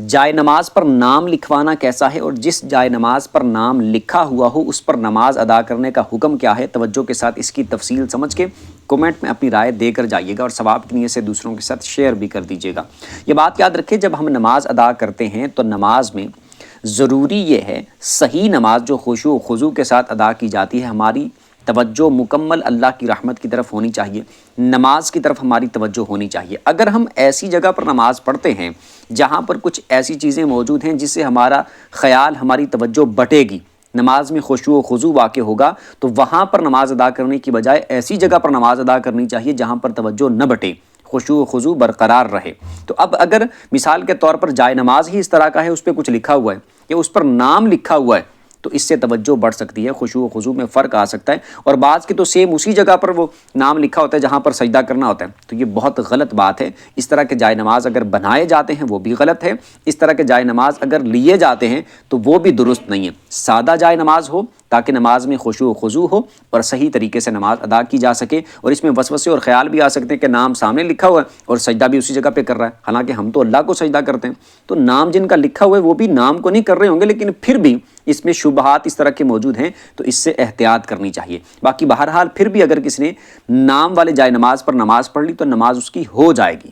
جائے نماز پر نام لکھوانا کیسا ہے اور جس جائے نماز پر نام لکھا ہوا ہو اس پر نماز ادا کرنے کا حکم کیا ہے؟ توجہ کے ساتھ اس کی تفصیل سمجھ کے کومنٹ میں اپنی رائے دے کر جائیے گا اور ثواب کی نیت سے دوسروں کے ساتھ شیئر بھی کر دیجیے گا۔ یہ بات یاد رکھیں، جب ہم نماز ادا کرتے ہیں تو نماز میں ضروری یہ ہے صحیح نماز جو خشوع و خضوع کے ساتھ ادا کی جاتی ہے، ہماری توجہ مکمل اللہ کی رحمت کی طرف ہونی چاہیے، نماز کی طرف ہماری توجہ ہونی چاہیے۔ اگر ہم ایسی جگہ پر نماز پڑھتے ہیں جہاں پر کچھ ایسی چیزیں موجود ہیں جس سے ہمارا خیال، ہماری توجہ بٹے گی، نماز میں خشوع و خضوع واقع ہوگا، تو وہاں پر نماز ادا کرنے کی بجائے ایسی جگہ پر نماز ادا کرنی چاہیے جہاں پر توجہ نہ بٹے، خشوع و خضوع برقرار رہے۔ تو اب اگر مثال کے طور پر جائے نماز ہی اس طرح کا ہے، اس پہ کچھ لکھا ہوا ہے یا اس پر نام لکھا ہوا ہے، تو اس سے توجہ بڑھ سکتی ہے، خشوع و خضوع میں فرق آ سکتا ہے۔ اور بعض کی تو سیم اسی جگہ پر وہ نام لکھا ہوتا ہے جہاں پر سجدہ کرنا ہوتا ہے، تو یہ بہت غلط بات ہے۔ اس طرح کے جائے نماز اگر بنائے جاتے ہیں وہ بھی غلط ہے، اس طرح کے جائے نماز اگر لیے جاتے ہیں تو وہ بھی درست نہیں ہے۔ سادہ جائے نماز ہو تاکہ نماز میں خشوع و خضوع ہو اور صحیح طریقے سے نماز ادا کی جا سکے، اور اس میں وسوسے اور خیال بھی آ سکتے ہیں کہ نام سامنے لکھا ہوا ہے اور سجدہ بھی اسی جگہ پہ کر رہا ہے، حالانکہ ہم تو اللہ کو سجدہ کرتے ہیں۔ تو نام جن کا لکھا ہوا ہے وہ بھی نام کو نہیں کر رہے ہوں گے، لیکن پھر بھی اس میں شبہات اس طرح کے موجود ہیں، تو اس سے احتیاط کرنی چاہیے۔ باقی بہرحال پھر بھی اگر کسی نے نام والے جائے نماز پر نماز پڑھ لی تو نماز اس کی ہو جائے گی۔